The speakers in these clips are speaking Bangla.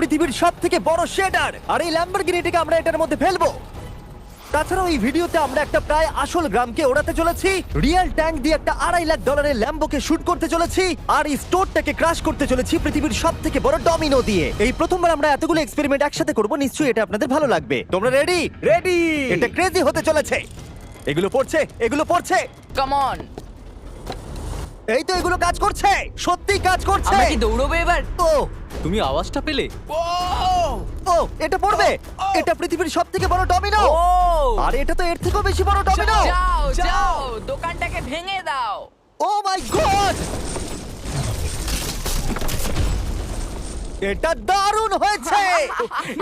পৃথিবীর সবথেকে বড় শেডার, আর এই ল্যাম্বরগিনিটাকে আমরা এটার মধ্যে ফেলবো। তাছাড়াও এই ভিডিওতে আমরা একটা প্রায় আসল গ্রামকে ওড়াতে চলেছি, রিয়েল ট্যাঙ্ক দিয়ে একটা $2.5 লাখ ল্যাম্বোকে শুট করতে চলেছি, আর এই স্টোরটাকে ক্রাশ করতে চলেছি পৃথিবীর সবথেকে বড় ডমিনো দিয়ে। এই প্রথমবার আমরা এতগুলো এক্সপেরিমেন্ট একসাথে করব, নিশ্চয়ই এটা আপনাদের ভালো লাগবে। তোমরা রেডি? রেডি। এটা ক্রেজি হতে চলেছে। এগুলো পড়ছে, এগুলো পড়ছে। Come on. এই তো এগুলো কাজ করছে, সত্যি কাজ করছে। আমরা কি দৌড়বো এবার? ও তুমি আওয়াজটা পেলে? ও এটা পড়বে। এটা পৃথিবীর সবথেকে বড় ডমিনো। ও আর এটা তো এর থেকেও বেশি বড় ডমিনো। যাও যাও দোকানটাকে ভেঙে দাও। ও মাই গড, এটা দারুণ হয়েছে।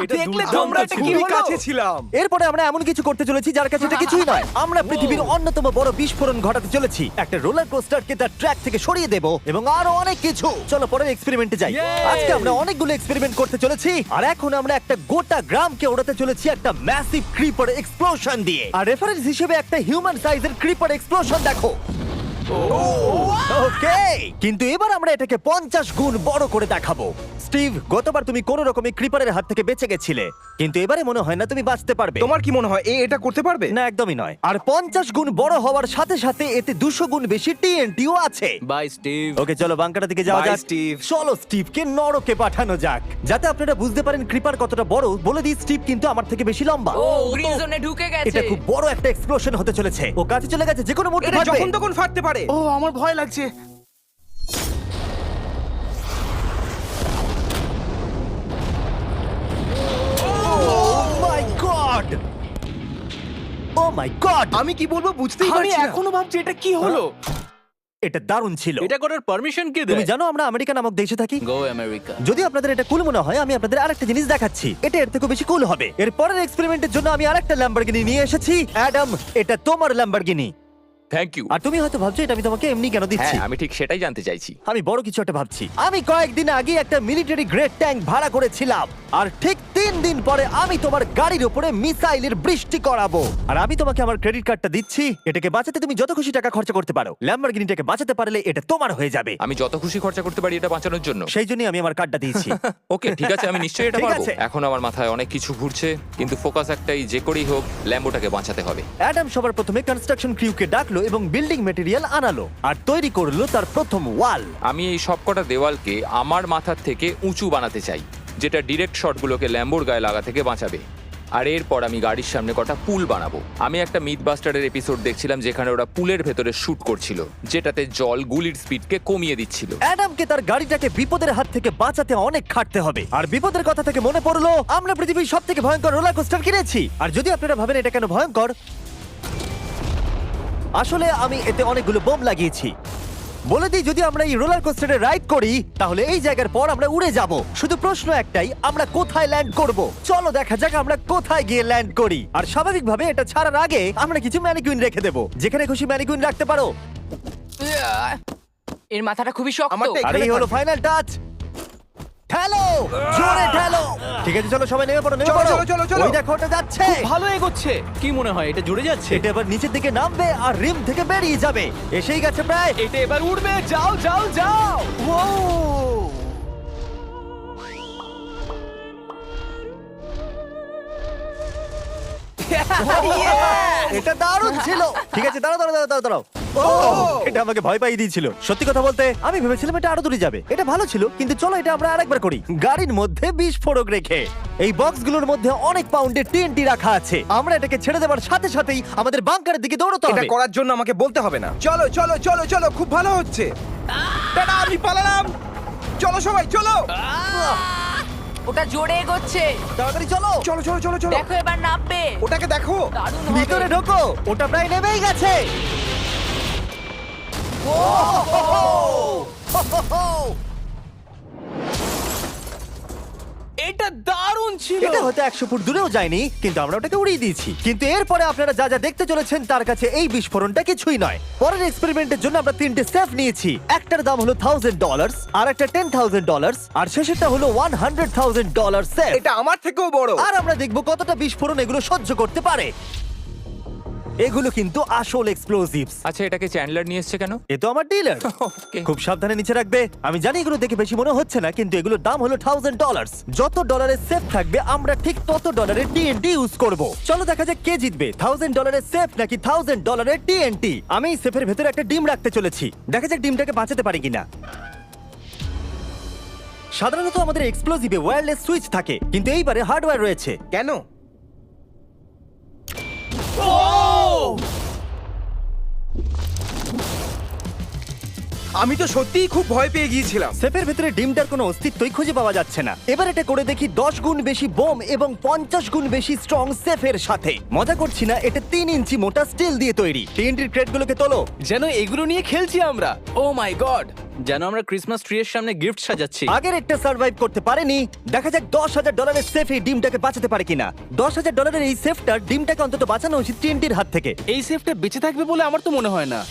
এটা দেখলে দুর্দান্ত তোমরা ছিল। খুবই কাছে ছিলাম। এরপরে আমরা এমন কিছু করতে চলেছি যার কাছে এটা কিছুই নয়। আমরা পৃথিবীর অন্যতম বড় বিস্ফোরণ ঘটাতে চলেছি। একটা রোলার কোস্টারকে তার ট্র্যাক থেকে সরিয়ে দেব এবং আরো অনেক কিছু। চলো পরের এক্সপেরিমেন্টে যাই। Yay! আজকে আমরা অনেকগুলো এক্সপেরিমেন্ট করতে চলেছি, আর এখন আমরা একটা গোটা গ্রামকে ওড়াতে চলেছি একটা ম্যাসিভ ক্রিপার এক্সপ্লোশন দিয়ে। আর রেফারেন্স হিসেবে একটা হিউম্যান সাইজের ক্রিপার এক্সপ্লোশন দেখো। ওকে, কিন্তু এবার আমরা এটাকে 50 গুণ বড় করে দেখাবো। স্টিভ, গতবার তুমি কোন রকমে ক্রিপারের হাত থেকে বেঁচে গেছিলে, কিন্তু এবারে মনে হয় না তুমি বাঁচতে পারবে। তোমার কি মনে হয় এটা করতে পারবে? না, একদমই নয়। আর 50 গুণ বড় হওয়ার সাথে সাথে এতে 200 গুণ বেশি টিএনটিও আছে। Bye Steve. ওকে, চলো বাংকারের দিকে যাওয়া Bye, যাক। Steve. চলো স্টিভকে নরকে পাঠানো যাক। যাতে আপনারা বুঝতে পারেন ক্রিপার কতটা বড়, বলে দিই স্টিভ কিন্তু আমার থেকে বেশি লম্বা। ও গ্রিন জোনে ঢুকে গেছে। এটা খুব বড় একটা এক্সপ্লোশন হতে চলেছে। ও কাছে চলে গেছে, যে কোনো মুহূর্তে এটা ফাটবে। যখন তখন ফাটতে পারে। ও আমার ভয় লাগছে। Oh my God! Oh my God! আমি কি বলবো বুঝতেই আমি পারছি না। এখনো ভাবছি এটা কি হলো। এটা দারুণ ছিল। এটা করার পারমিশন কে তুমি দেয়? জানো আমরা আমেরিকা নামক দেশে থাকি। গো আমেরিকা। যদি আপনাদের এটা কুল মনে হয়, আমি আপনাদের আরেকটা জিনিস দেখাচ্ছি। এটা এর থেকে বেশি কুল হবে। এর পরের এক্সপেরিমেন্টের জন্য আমি আরেকটা ল্যাম্বরগিনি নিয়ে এসেছি। অ্যাডাম, এটা তোমার ল্যাম্বরগিনি। Thank you. আর তুমি হয়তো ভাবছো এটা আমি তোমাকে এমনি কেন দিচ্ছি। হ্যাঁ, আমি ঠিক সেটাই জানতে চাইছি। আমি বড় কিছু একটা ভাবছি। আমি কয়েকদিন আগে একটা মিলিটারি গ্রেড ট্যাঙ্ক ভাড়া করেছিলাম, আর ঠিক 3 দিন পরে আমি তোমার গাড়ির উপরে মিসাইলের বৃষ্টি করাবো। আর আমি তোমাকে আমার ক্রেডিট কার্ডটা দিচ্ছি। এটাকে বাঁচাতে তুমি যত খুশি টাকা খরচা করতে পারো। ল্যাম্বরগিনিটাকে বাঁচাতে পারলে এটা তোমার হয়ে যাবে। আমি যত খুশি খরচা করতে পারি এটা বাঁচানোর জন্য। সেই জন্যই আমি আমার কার্ডটা দিয়েছি। ওকে, ঠিক আছে, আমি নিশ্চয়ই এটা ঠিক পারবো। আছে। এখন আমার মাথায় অনেক কিছু ঘুরছে, কিন্তু ফোকাস একটাই, যে করেই হোক ল্যাম্বোটাকে বাঁচাতে হবে। অ্যাডাম সবার প্রথমে কনস্ট্রাকশন ক্রিউকে ডাকলো এবং বিল্ডিং মেটেরিয়াল আনালো, আর তৈরি করলো তার প্রথম ওয়াল। আমি এই সবকটা দেওয়ালকে আমার মাথার থেকে উঁচু বানাতে চাই, যেটা ডিরেক্ট শটগুলোকে ল্যাম্বোর গায়ে লাগা থেকে বাঁচাবে। আর এরপর আমি গাড়ির সামনে কটা পুল বানাবো। আমি একটা মিথবাস্টারের এপিসোড দেখছিলাম যেখানে ওরা পুলের ভেতরে শুট করছিল, যেটাতে জল গুলির স্পিডকে কমিয়ে দিচ্ছিল। অ্যাডামকে তার গাড়িটাকে বিপদের হাত থেকে বাঁচাতে অনেক খাটতে হবে। আর বিপদের কথা থেকে মনে পড়লো, আমরা পৃথিবীর সবথেকে ভয়ঙ্কর রোলার কোস্টার কিনেছি। আর যদি আপনারা ভাবেন এটা কেন ভয়ঙ্কর, আসলে আমি এতে অনেকগুলো বোম লাগিয়েছি। বলে দিই, যদি আমরা এই রোলার কোস্টারে রাইড করি তাহলে এই জায়গার পর আমরা উড়ে যাব। শুধু প্রশ্ন একটাই, আমরা কোথায় ল্যান্ড করব? চলো দেখা যাক আমরা কোথায় গিয়ে ল্যান্ড করি। আর স্বাভাবিকভাবে এটা ছাড়ার আগে আমরা কিছু ম্যানিকুইন রেখে দেবো। যেখানে খুশি ম্যানিকুইন রাখতে পারো। এর মাথাটা খুবই শক্ত। আমারটা আর এই হলো ফাইনাল টাচ। ঠেলো, জোরে ঠেলো। ঠিক আছে, চলো সবাই নেমে পড়ো, নেমে চলো, পড়ো। চলো, চলো, চলো। ওই দেখো ওটা যাচ্ছে। ভালো এগোচ্ছে। কি মনে হয় এটা জুড়ে যাচ্ছে? এটা এবার নিচের দিকে নামবে আর রিম থেকে বেরিয়ে যাবে। এসেই গেছে প্রায়। এটা এবার উড়বে। যাও যাও যাও। ও এটা দারুণ ছিল। ঠিক আছে, দাঁড়াও দাঁড়াও দাঁড়াও দাঁড়াও। ও, এটা আমাকে ভয় পাইয়ে দিয়েছিল। সত্যি কথা বলতে আমি ভেবেছিলাম এটা আরো দূরে যাবে। এটা ভালো ছিল, কিন্তু চলো এটা আমরা আরেকবার করি, গাড়ির মধ্যে বিস্ফোরক রেখে। এই বক্সগুলোর মধ্যে অনেক পাউন্ডের টিএনটি রাখা আছে। আমরা এটাকে ছেড়ে দেওয়ার সাথে সাথেই আমাদের বাংকারের দিকে দৌড়তে এটা হবে। করার জন্য আমাকে বলতে হবে না। চলো চলো চলো চলো, খুব ভালো হচ্ছে। টাটা, আমি পালালাম। চলো সবাই চলো। ওটা জোরে এগোচ্ছে। তাড়াতাড়ি চলো। চলো চলো চলো চলো। দেখো এবার নামবে। ওটাকে দেখো। দারুণ ভিতরে হবে। ঢোকো, ওটা প্রায় নেমেই গেছে। এটা দারুণ ছিল। এটা হয়তো 100 ফুট দূরেও যায়নি, কিন্তু আমরা ওটাকে উড়িয়ে দিয়েছি। কিন্তু এরপরে আপনারা যা যা দেখতে চলেছেন তার কাছে এই বিস্ফোরণটা কিছুই নয়। পরের এক্সপেরিমেন্টের জন্য আমরা 3টে সেফ নিয়েছি। একটার দাম হলো $1000, আর একটা $10,000, আর শেষেরটা হলো $100,000 সেফ। এটা আমার থেকেও বড়। আর আমরা দেখবো কতটা বিস্ফোরণ এগুলো সহ্য করতে পারে। এগুলো কিন্তু আসল এক্সপ্লোসিভস। আচ্ছা, এটাকে চ্যান্ডলার নিয়ে এসছে কেন? এ তো আমার ডিলার। Okay. খুব সাবধানে নিচে রাখবে। আমি জানি এগুলো দেখে বেশি মনে হচ্ছে না, কিন্তু এগুলোর দাম হলো $1000। যত ডলারের সেফ থাকবে আমরা ঠিক তত ডলারের TNT ইউজ করব। চলো দেখা যাক কে জিতবে, $1000 সেফ নাকি $1000 TNT। আমি এই সেফের ভেতরে একটা ডিম রাখতে চলেছি, দেখা যাক ডিমটাকে বাঁচাতে পারি কিনা। সাধারণত আমাদের এক্সপ্লোসিভে ওয়্যারলেস সুইচ থাকে, কিন্তু এইবারে হার্ডওয়্যার রয়েছে। কেন? আমি তো সত্যিই খুব ভয় পেয়ে গিয়েছিলাম। সেফের ভেতরে ডিমটার কোনো অস্তিত্বই খুঁজে পাওয়া যাচ্ছে না। এবার এটা করে দেখি 10 গুণ বেশি বোম এবং 50 গুণ বেশি স্ট্রং সেফের সাথে। মজা করছি না, এটা 3 ইঞ্চি মোটা স্টিল দিয়ে তৈরি। TNT-র ক্রেটগুলোকে তোলো। যেন এগুলো নিয়ে খেলছি আমরা। ও মাই গড। যেন আমরা ক্রিসমাস ট্রি এর সামনে গিফট সাজাচ্ছি। আগের একটা সার্ভাইভ করতে পারেনি, দেখা যাক $10,000 সেফ এই ডিমটাকে বাঁচাতে পারে কিনা। $10,000 এই সেফটার ডিমটাকে অন্তত বাঁচানো উচিত TNT-র হাত থেকে। এই সেফটা বেঁচে থাকবে বলে আমার তো মনে হয় না।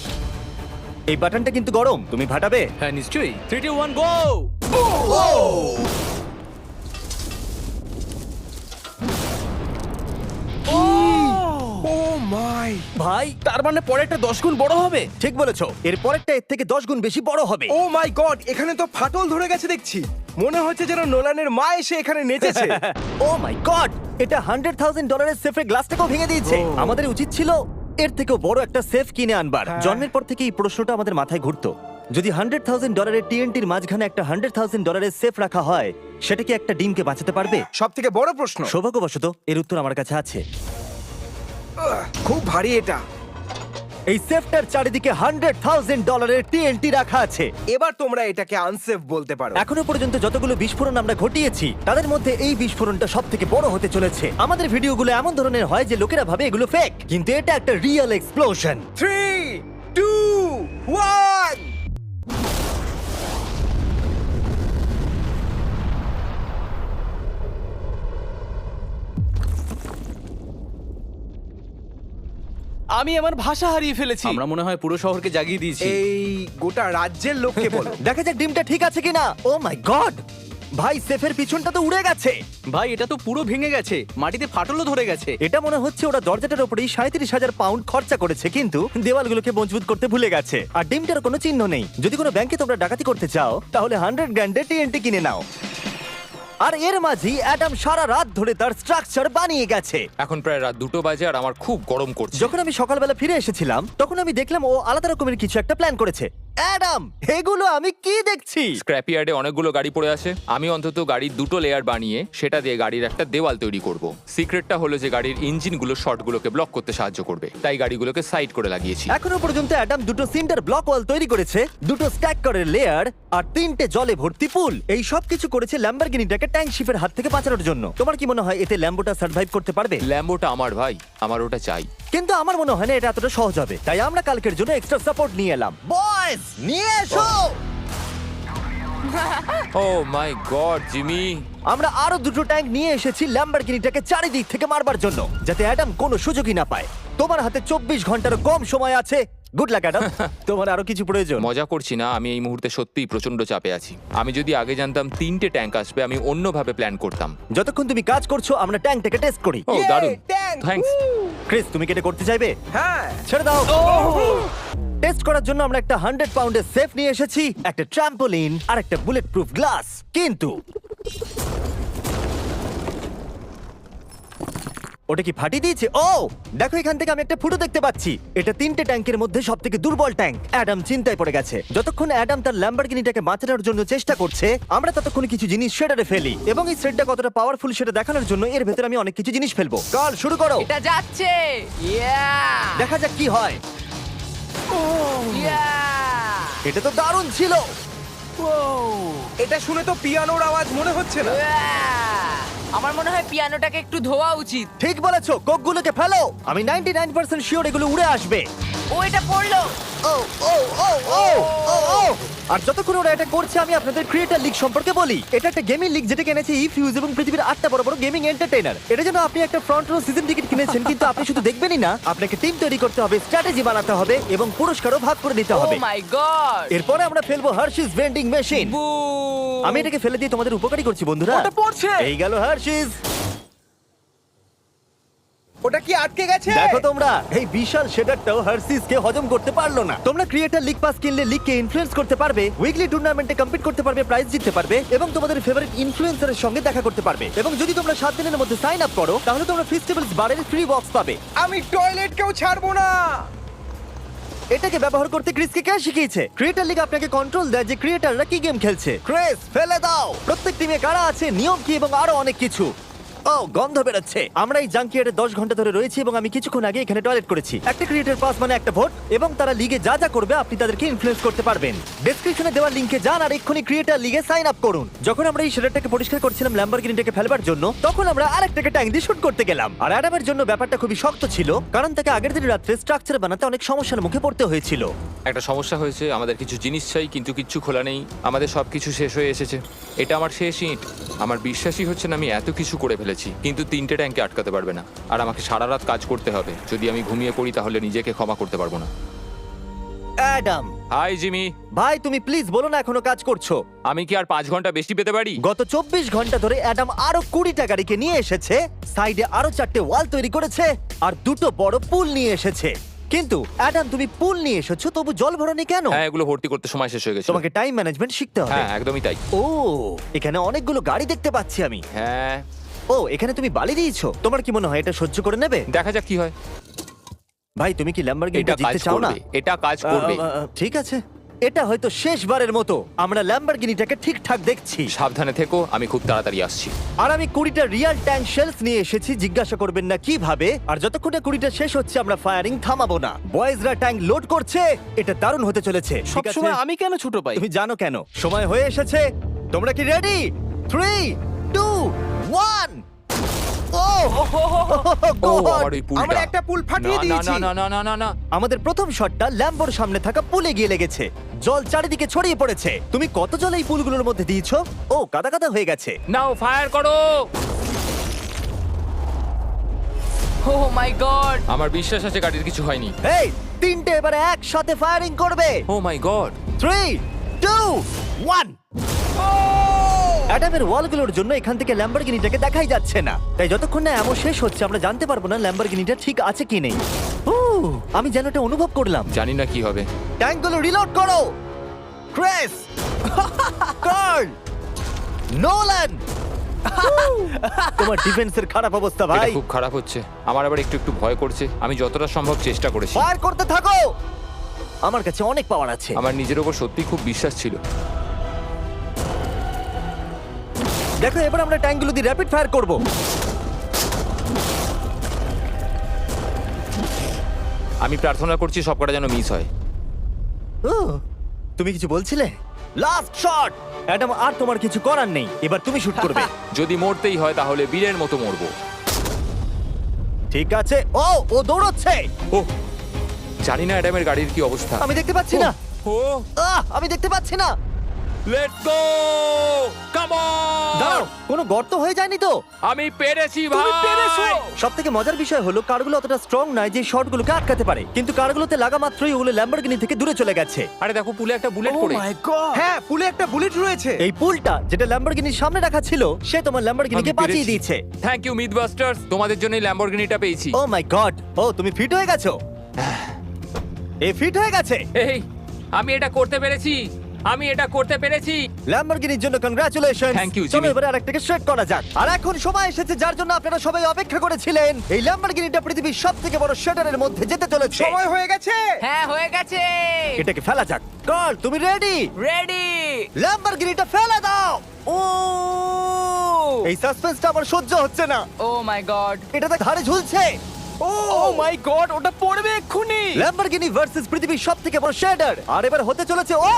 এই বাটনটা কিন্তু গরম, তুমি ফাটাবে। হ্যাঁ নিশ্চয়ই। 3 2 1 গো। ও মাই! ভাই তার মানে পরে একটা 10 গুণ বড় হবে। ঠিক বলেছো, এর পরেরটা এর থেকে 10 গুণ বেশি বড় হবে। ও মাই গড! এখানে তো ফাটল ধরে গেছে দেখছি। মনে হচ্ছে যেন নোলানের মা এসে এখানে নেচেছে। ও মাই গড, এটা $100,000 সেফের গ্লাসটাকেও ভেঙে দিয়েছে। আমাদের উচিত ছিল এর থেকেও বড় একটা সেফ কিনে আনবার। জন্মের পর থেকে এই প্রশ্নটা আমাদের মাথায় ঘুরতো, যদি $100,000 TNT-র মাঝখানে একটা $100,000 সেফ রাখা হয়, সেটা কি একটা ডিমকে বাঁচাতে পারবে? সব থেকে বড় প্রশ্ন। সৌভাগ্যবশত এর উত্তর আমার কাছে আছে। খুব ভারী এটা। এই সেফটার চারিদিকে $100,000 TNT রাখা আছে। এবার তোমরা এটাকে আনসেফ বলতে পারো। এখনো পর্যন্ত যতগুলো বিস্ফোরণ আমরা ঘটিয়েছি তাদের মধ্যে এই বিস্ফোরণটা সব থেকে বড় হতে চলেছে। আমাদের ভিডিওগুলো এমন ধরনের হয় যে লোকেরা ভাবে এগুলো ফেক, কিন্তু এটা একটা রিয়েল এক্সপ্লোশন। 3 2 1 আমি আমার ভাষা হারিয়ে ফেলেছি। আমরা মনে হয় পুরো শহরকে জাগিয়ে দিয়েছি। এই গোটা রাজ্যের লোককে বলো। দেখা যাক ডিমটা ঠিক আছে কিনা। ও মাই গড, ভাই সেফের পিছনটা তো উড়ে গেছে। ভাই এটা তো পুরো ভেঙে গেছে, মাটিতে ফাটলও ধরে গেছে। এটা মনে হচ্ছে ওরা দরজাটার উপরেই 37,000 পাউন্ড খরচা করেছে, কিন্তু দেওয়ালগুলোকে মজবুত করতে ভুলে গেছে। আর ডিমটার কোনো চিহ্ন নেই। যদি কোনো ব্যাংকে তোমরা ডাকাতি করতে চাও তাহলে 100 গ্র্যান্ডের TNT কিনে নাও। আর এর মাঝেই অ্যাডাম সারা রাত ধরে তার স্ট্রাকচার বানিয়ে গেছে। এখন প্রায় রাত 2টো বাজে আর আমার খুব গরম করছে। যখন আমি সকালবেলা ফিরে এসেছিলাম তখন আমি দেখলাম ও আলাদা রকমের কিছু একটা প্ল্যান করেছে। অ্যাডাম, এগুলো আমি কি দেখছি? স্ক্র্যাপ ইয়ার্ডে অনেকগুলো গাড়ি পড়ে আছে, আমি অন্তত গাড়ির 2টো লেয়ার বানিয়ে সেটা দিয়ে গাড়ির একটা দেওয়াল তৈরি করব। সিক্রেটটা হলো যে গাড়ির ইঞ্জিনগুলো শর্টগুলোকে ব্লক করতে সাহায্য করবে, তাই গাড়িগুলোকে সাইড করে লাগিয়েছি। এখনো পর্যন্ত অ্যাডাম 2টো সিন্টার ব্লক ওয়াল তৈরি করেছে, 2টো স্ট্যাক করের লেয়ার আর 3টে জলে ভর্তি পুল। এই সব কিছু করেছে ল্যাম্বরগিনিটাকে ট্যাঙ্ক শিপের হাত থেকে বাঁচানোর জন্য। তোমার কি মনে হয় এতে ল্যাম্বোটা সার্ভাইভ করতে পারবে? ল্যাম্বোটা আমার ভাই, আমার ওটা চাই। কিন্তু আমার মনে হয় না এটা এতটা সহজ হবে, তাই আমরা কালকের জন্য এক্সট্রা সাপোর্ট নিয়ে এলাম। বয়েজ, নিয়ে এসো। ও মাই গড জিমি, আমরা আরো 2টো ট্যাঙ্ক নিয়ে এসেছি ল্যাম্বরগিনিটাকে চারিদিক থেকে মারবার জন্য, যাতে অ্যাডাম কোনো সুযোগই না পায়। তোমার হাতে 24 ঘন্টার কম সময় আছে। Good luck Adam. তোমার আরো কিছু প্রয়োজন? মজা করছি না, আমি এই মুহূর্তে সত্যিই প্রচন্ড চাপে আছি। আমি যদি আগে জানতাম 3টে ট্যাঙ্ক আসবে, আমি অন্যভাবে প্ল্যান করতাম। যতক্ষণ তুমি কাজ করছো আমরা ট্যাঙ্কটাকে টেস্ট করি। ও Yay, দারুণ, tank! থ্যাঙ্কস। ক্রিস, তুমি কি এটা করতে চাইবে? হ্যাঁ। ছেড়ে দাও। টেস্ট করার জন্য আমরা একটা 100 পাউন্ডের সেফ নিয়ে এসেছি, একটা ট্রাম্পোলিন আর একটা বুলেট প্রুফ গ্লাস। কিন্তু ওটা কি ফাটিয়ে দিয়েছে? ও দেখো, এখান থেকে আমি একটা ফুটো দেখতে পাচ্ছি। এটা 3টে ট্যাঙ্কের মধ্যে সবথেকে দুর্বল ট্যাঙ্ক। অ্যাডাম চিন্তায় পড়ে গেছে। যতক্ষণ অ্যাডাম তার ল্যাম্বরগিনিটাকে বাঁচানোর জন্য চেষ্টা করছে, আমরা ততক্ষণ কিছু জিনিস শেডারে ফেলি, এবং এই শেডটা কতটা পাওয়ারফুল সেটা দেখানোর জন্য এর ভেতরে আমি অনেক কিছু জিনিস ফেলবো। কাল শুরু করো। এটা যাচ্ছে। ইয়া! দেখা যাক কি হয়। ইয়া! এটা তো দারুণ ছিল। এটা শুনে তো পিয়ানোর আওয়াজ মনে হচ্ছে না। ইয়া! আমার মনে হয় পিয়ানোটাকে একটু ধোয়া উচিত। ঠিক বলেছো, কোকগুলোকে ফেলো। আমি 99% শিওর এগুলো উড়ে আসবে। ও এটা পড়লো। ও ও ও ও ও ও। আর যতক্ষণ ওরা এটা করছে আমি আপনাদের ক্রিয়েটর লিগ সম্পর্কে বলি। এটা একটা গেমিং লিগ যেটা কিনেছে ইফিউজ এবং পৃথিবীর 8টা বড় বড় গেমিং এন্টারটেইনার। এটা যেন আপনি একটা ফ্রন্ট রো সিজন টিকিট কিনেছেন, কিন্তু আপনি শুধু দেখবেনই না, আপনাকে টিম তৈরি করতে হবে, স্ট্র্যাটেজি বানাতে হবে এবং পুরস্কারও ভাগ করে নিতে ও হবে। মাই গড! এরপরে আমরা ফেলবো হার্শিস ভেন্ডিং মেশিন। বু! আমি এটাকে ফেলে দিয়ে তোমাদের উপকারী করছি বন্ধুরা। ওটা পড়ছে। এই গেল হার্শিস। ওটা কি আটকে গেছে? দেখো তোমরা, এই বিশাল শেডারটাও হার্সিস কে হজম করতে পারলো না। তোমরা ক্রিয়েটার লিগ পাস কিনলে লিগকে ইনফ্লুয়েন্স করতে পারবে, উইকলি টুর্নামেন্টে কম্পিট করতে পারবে, প্রাইজ জিততে পারবে এবং তোমাদের ফেভারিট ইনফ্লুয়েন্সারের সঙ্গে দেখা করতে পারবে। এবং যদি তোমরা 7 দিনের মধ্যে সাইন আপ করো তাহলে তোমরা ফেস্টিভ্যালস বারের ফ্রি বক্স পাবে। আমি টয়লেট কেউ ছাড়বো না। এটাকে ব্যবহার করতে ক্রিসকে কে শিখিয়েছে? ক্রিয়েটার লিগ আপনাকে কন্ট্রোল দেয় যে ক্রিয়েটাররা কি গেম খেলছে। ক্রিস, ফেলে দাও। প্রত্যেক টিমে কারা আছে, নিয়ম কি এবং আরো অনেক কিছু। ও, গন্ধ বেরোচ্ছে। আমরা এই জাঙ্কিয়ার্ডে 10 ঘন্টা ধরে রয়েছি এবং আমি কিছুক্ষণ আগে এখানে টয়লেট করেছি। একটা ক্রিয়েটার পাস মানে একটা ভোট, এবং তারা লিগে যা যা করবে আপনি তাদেরকে ইনফ্লুয়েন্স করতে পারবেন। ডেসক্রিপশনে দেওয়া লিংকে যান আর এক্ষুনি ক্রিয়েটার লিগে সাইন আপ করুন। যখন আমরা এই শেডারটাকে পরিষ্কার করছিলাম ল্যাম্বরগিনিটাকে ফেলবার জন্য, তখন আমরা আরেকটাকে ট্যাঙ্ক দিয়ে শুট করতে গেলাম। আর অ্যাডামের জন্য ব্যাপারটা খুবই শক্ত ছিল, কারণ তাকে আগের দিন রাত্রে স্ট্রাকচার বানাতে অনেক সমস্যার মুখে পড়তে হয়েছিল। একটা সমস্যা হয়েছে, আমাদের কিছু জিনিস চাই কিন্তু কিচ্ছু খোলা নেই। আমাদের সবকিছু শেষ হয়ে এসেছে। এটা আমার শেষ ইট। আমার বিশ্বাসই হচ্ছে না আমি এত কিছু করে ফেলেছি, কিন্তু 3টে ট্যাঙ্কে আটকাতে পারবে না। আর আমাকে সারা রাত কাজ করতে হবে। যদি আমি ঘুমিয়ে পড়ি তাহলে নিজেকে ক্ষমা করতে পারবো না। অ্যাডাম হাই জিমি, ভাই, তুমি প্লিজ বলো না এখনো কাজ করছো। আমি কি আর 5 ঘন্টা বেশি পেতে পারি? গত 24 ঘন্টা ধরে অ্যাডাম আরো 20টা গাড়িকে নিয়ে এসেছে, সাইডে আরো 4টে ওয়াল তৈরি করেছে আর 2টো বড় পুল নিয়ে এসেছে। কিন্তু অ্যাডাম, তুমি পুল নিয়ে এসেছো তবু জল ভরনি কেন? হ্যাঁ, এগুলো ভর্তি করতে সময় শেষ হয়ে গেছে। তোমাকে টাইম ম্যানেজমেন্ট শিখতে হবে। হ্যাঁ, একদমই তাই। ও, এখানে অনেকগুলো গাড়ি দেখতে পাচ্ছি আমি। হ্যাঁ, ও, এখানে তুমি বালি দিয়েছো। তোমার কি মনে হয় এটা সহ্য করে নেবে? দেখা যাক কি হয়। ভাই, তুমি কি ল্যাম্বরগিনিটা এটা কাজ জিততে চাও না? করবে, এটা কাজ করবে। ঠিক আছে, এটা হয়তো শেষবারের মতো আমরা ল্যাম্বরগিনিটাকে ঠিকঠাক দেখছি। সাবধানে থেকো, আমি খুব তাড়াতাড়ি আসছি। আর আমি 20টা রিয়েল ট্যাঙ্ক শেলস নিয়ে এসেছি। জিজ্ঞাসা করবেন না কিভাবে। আর যতক্ষণ না 20টা শেষ হচ্ছে আমরা ফায়ারিং থামাবো না। বয়েজরা ট্যাঙ্ক লোড করছে, এটা দারুণ হতে চলেছে। ঠিক আছে, সবসময় আমি কেন ছোট পাই? তুমি জানো কেন। সময় হয়ে এসেছে। তোমরা কি রেডি? 3, 2, 1। ও, ও, God! আমার ওই পুলটা। আমরা একটা পুল ফাটিয়ে না, দিয়েছি। না, না, না, না, না, না। আমাদের প্রথম শটটা ল্যাম্বোর সামনে থাকা পুলে গিয়ে লেগেছে। জল চারিদিকে ছড়িয়ে পড়েছে। তুমি কত জল এই পুলগুলোর মধ্যে দিয়েছো? ও, কাদা কাদা হয়ে গেছে। নাও, ফায়ার করো। ও মাই গড! আমার বিশ্বাস আছে গাড়ির কিছু হয়নি। এই, 3টে এবারে একসাথে ফায়ারিং করবে। ও মাই গড। 3, 2, 1। অ্যাডামের ওয়ালগুলোর জন্য এখান থেকে ল্যাম্বরগিনিটাকে দেখাই যাচ্ছে না, তাই যতক্ষণ না এমন শেষ হচ্ছে আমরা জানতে পারবো না ল্যাম্বরগিনিটা ঠিক আছে কি নেই। আমি যেন এটা অনুভব করলাম। জানি না কি হবে। ট্যাঙ্কগুলো রিলোড করো। ক্রেস, কার্ল, নোলান। তোমার ডিফেন্সের খারাপ অবস্থা এটা ভাই। খুব খারাপ হচ্ছে। আমার আবার একটু একটু ভয় করছে। আমি যতটা সম্ভব চেষ্টা করেছি। ফায়ার করতে থাকো। আমার কাছে অনেক পাওয়ার আছে। আমার নিজের ওপর সত্যি খুব বিশ্বাস ছিল। দেখো, এবার আমরা ট্যাঙ্কগুলো দিয়ে র্যাপিড ফায়ার করব। আমি প্রার্থনা করছি সবকটা যেন মিস হয়। ও, তুমি কিছু বলছিলে? Last shot. অ্যাডাম, আর তোমার কিছু করার নেই। এবার তুমি শুট করবে। যদি মরতেই হয় তাহলে বীরের মতো মরবো। ঠিক আছে। ও, ও দৌড়চ্ছে। ও, জানি না অ্যাডামের গাড়ির কি অবস্থা। আমি দেখতে পাচ্ছি না। ও, আমি দেখতে পাচ্ছি না। Let's go, come on. দাঁড়াও, কোনো গর্ত হয়ে যায়নি তো? আমি পেরেছি ভাই। সব থেকে মজার বিষয় হলো কারগুলো অতটা স্ট্রং নয় যে শটগুলোকে আটকাতে পারে, কিন্তু কারগুলোতে লাগা মাত্রই ওগুলো ল্যাম্বরগিনি থেকে দূরে চলে গেছে। আরে দেখো, পুলে একটা বুলেট ও পড়ে। মাই গড! হ্যাঁ, পুলে একটা বুলেট রয়েছে। এই পুলটা যেটা ল্যাম্বরগিনির সামনে রাখা ছিল, সে তোমার ল্যাম্বরগিনিকে আমি পেরেছি। বাঁচিয়ে দিয়েছে। থ্যাংক ইউ মিথবাস্টার্স, তোমাদের জন্যই ল্যাম্বরগিনিটা পেয়েছি। ও মাই গড! ও, তুমি ফিট হয়ে গেছো। এই ফিট হয়ে গেছে। এই, আমি এটা করতে পেরেছি। আমি এটা করতে পেরেছি। ল্যাম্বরগিনির জন্য কংগ্রাচুলেশন। Thank you, চলো Jimmy. এবারে আরেকটাকে স্ট্রেট করা যাক। আর এখন সময় এসেছে যার জন্য আপনারা সবাই অপেক্ষা করেছিলেন। এই ল্যাম্বরগিনিটা পৃথিবীর সবথেকে বড় শেডারের মধ্যে যেতে চলেছে। সময় হয়ে গেছে। হ্যাঁ, হয়ে গেছে। এটাকে ফেলা যাক। কার্ল, তুমি রেডি? রেডি। ল্যাম্বরগিনিটা ফেলে দাও। ও, এই সাসপেন্সটা আমার সহ্য হচ্ছে না। ও মাই গড! এটা তো ঘাড়ে ঝুলছে। ও মাই গড, ওটা পড়বে এক্ষুনি। ল্যাম্বরগিনি ভার্সেস পৃথিবীর সবথেকে বড় শেডার। আর এবার হতে চলেছে ও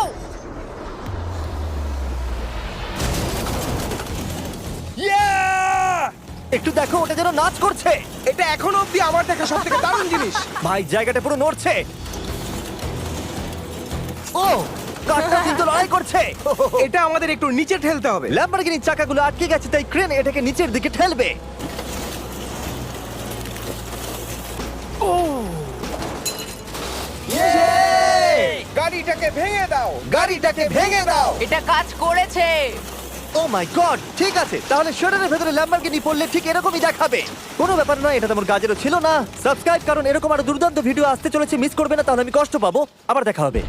একটু দেখো, ওটা যেন নাচ করছে। এটা এখনো অব্দি আমার দেখা সবথেকে দারুণ জিনিস। ভাই, জায়গাটা পুরো নড়ছে। ও, কারটা কিন্তু লড়াই করছে। এটা আমাদের একটু নিচে ঠেলতে হবে। ল্যাম্বরগিনির চাকাগুলো আটকে গেছে, তাই ক্রেন এটাকে নিচের দিকে ঠেলবে। গাড়িটাকে ভেঙে দাও। গাড়িটাকে ভেঙে দাও। এটা কাজ করেছে। ও মাই গড, ঠিক আছে, তাহলে শাটারের ভেতরে ল্যাম্বরগিনি পড়লে ঠিক এরকমই দেখাবে। কোনো ব্যাপার নয়, এটা তেমন কাজেরও ছিল না। সাবস্ক্রাইব, কারণ এরকম আরো দুর্দান্ত ভিডিও আসতে চলেছে, মিস করবে না, তাহলে আমি কষ্ট পাবো। আবার দেখা হবে।